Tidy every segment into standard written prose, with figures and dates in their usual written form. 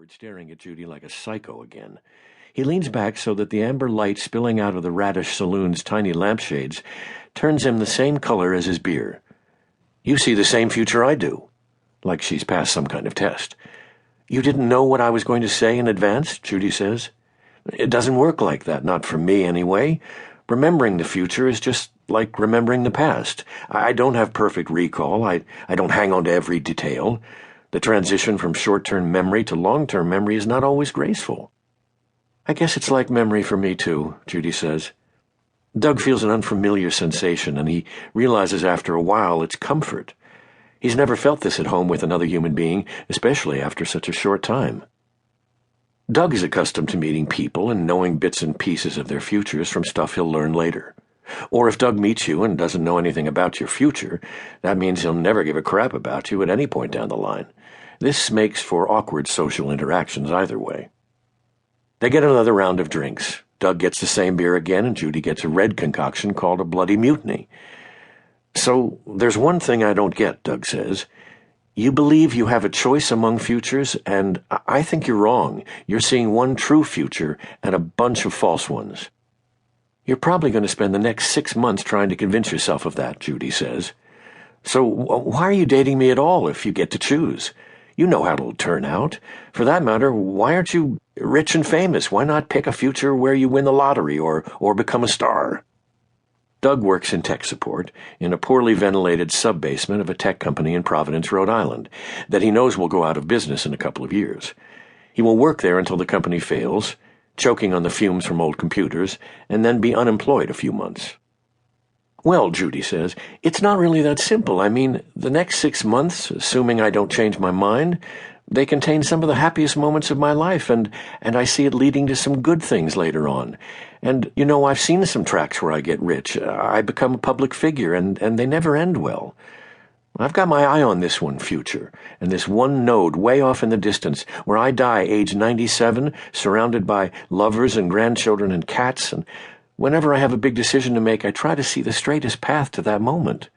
awkward, staring at Judy like a psycho again. He leans back so that the amber light spilling out of the Radish Saloon's tiny lampshades turns him the same color as his beer. You see the same future I do. Like she's passed some kind of test. You didn't know what I was going to say in advance, Judy says. It doesn't work like that, not for me anyway. Remembering the future is just like remembering the past. I don't have perfect recall. I don't hang on to every detail. The transition from short-term memory to long-term memory is not always graceful. I guess it's like memory for me, too, Judy says. Doug feels an unfamiliar sensation, and he realizes after a while it's comfort. He's never felt this at home with another human being, especially after such a short time. Doug is accustomed to meeting people and knowing bits and pieces of their futures from stuff he'll learn later. Or if Doug meets you and doesn't know anything about your future, that means he'll never give a crap about you at any point down the line. This makes for awkward social interactions either way. They get another round of drinks. Doug gets the same beer again, and Judy gets a red concoction called a Bloody Mutiny. So, there's one thing I don't get, Doug says. You believe you have a choice among futures, and I think you're wrong. You're seeing one true future and a bunch of false ones. You're probably going to spend the next 6 months trying to convince yourself of that, Judy says. So, why are you dating me at all if you get to choose? You know how it'll turn out. For that matter, why aren't you rich and famous? Why not pick a future where you win the lottery or become a star? Doug works in tech support in a poorly ventilated sub-basement of a tech company in Providence, Rhode Island, that he knows will go out of business in a couple of years. He will work there until the company fails, choking on the fumes from old computers, and then be unemployed a few months. Well, Judy says, it's not really that simple. I mean, the next 6 months, assuming I don't change my mind, they contain some of the happiest moments of my life, and I see it leading to some good things later on. And, I've seen some tracks where I get rich. I become a public figure, and they never end well. I've got my eye on this one future, and this one node way off in the distance, where I die age 97, surrounded by lovers and grandchildren and cats, and whenever I have a big decision to make, I try to see the straightest path to that moment.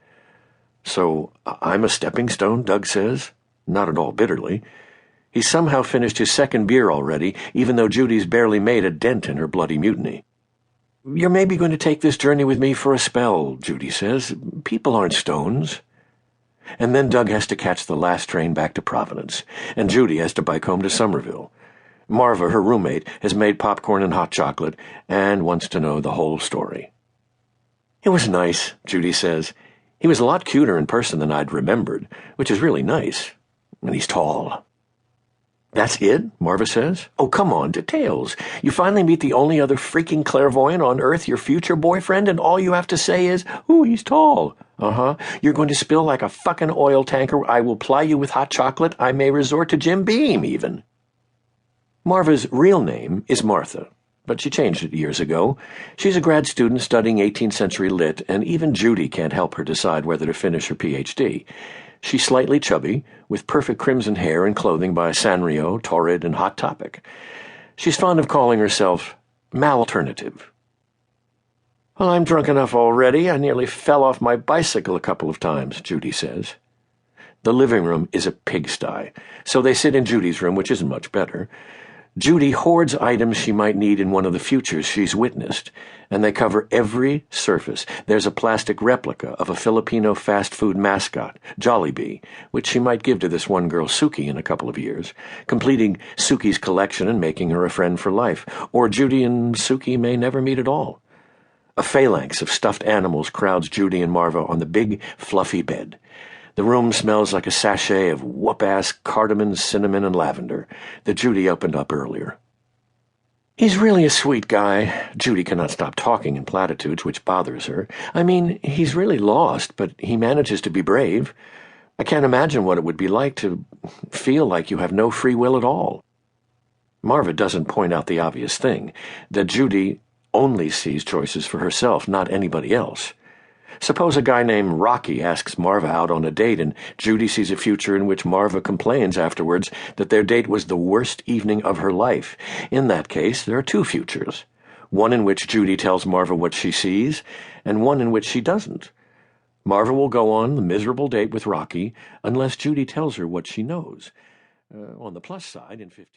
So, I'm a stepping stone, Doug says, not at all bitterly. He's somehow finished his second beer already, even though Judy's barely made a dent in her Bloody Mutiny. You're maybe going to take this journey with me for a spell, Judy says. People aren't stones. And then Doug has to catch the last train back to Providence, and Judy has to bike home to Somerville. Marva, her roommate, has made popcorn and hot chocolate and wants to know the whole story. It was nice, Judy says. He was a lot cuter in person than I'd remembered, which is really nice. And he's tall. That's it? Marva says. Oh, come on, details. You finally meet the only other freaking clairvoyant on Earth, your future boyfriend, and all you have to say is, ooh, he's tall. Uh-huh. You're going to spill like a fucking oil tanker. I will ply you with hot chocolate. I may resort to Jim Beam, even. Marva's real name is Martha, but she changed it years ago. She's a grad student studying 18th century lit, and even Judy can't help her decide whether to finish her Ph.D. She's slightly chubby, with perfect crimson hair and clothing by Sanrio, Torrid, and Hot Topic. She's fond of calling herself Malternative. Well, I'm drunk enough already. I nearly fell off my bicycle a couple of times, Judy says. The living room is a pigsty, so they sit in Judy's room, which isn't much better. Judy hoards items she might need in one of the futures she's witnessed, and they cover every surface. There's a plastic replica of a Filipino fast food mascot, Jollibee, which she might give to this one girl, Suki, in a couple of years, completing Suki's collection and making her a friend for life. Or Judy and Suki may never meet at all. A phalanx of stuffed animals crowds Judy and Marva on the big, fluffy bed. The room smells like a sachet of whoop-ass cardamom, cinnamon, and lavender that Judy opened up earlier. He's really a sweet guy. Judy cannot stop talking in platitudes, which bothers her. I mean, he's really lost, but he manages to be brave. I can't imagine what it would be like to feel like you have no free will at all. Marva doesn't point out the obvious thing, that Judy only sees choices for herself, not anybody else. Suppose a guy named Rocky asks Marva out on a date, and Judy sees a future in which Marva complains afterwards that their date was the worst evening of her life. In that case, there are two futures. One in which Judy tells Marva what she sees, and one in which she doesn't. Marva will go on the miserable date with Rocky unless Judy tells her what she knows. On the plus side, in 15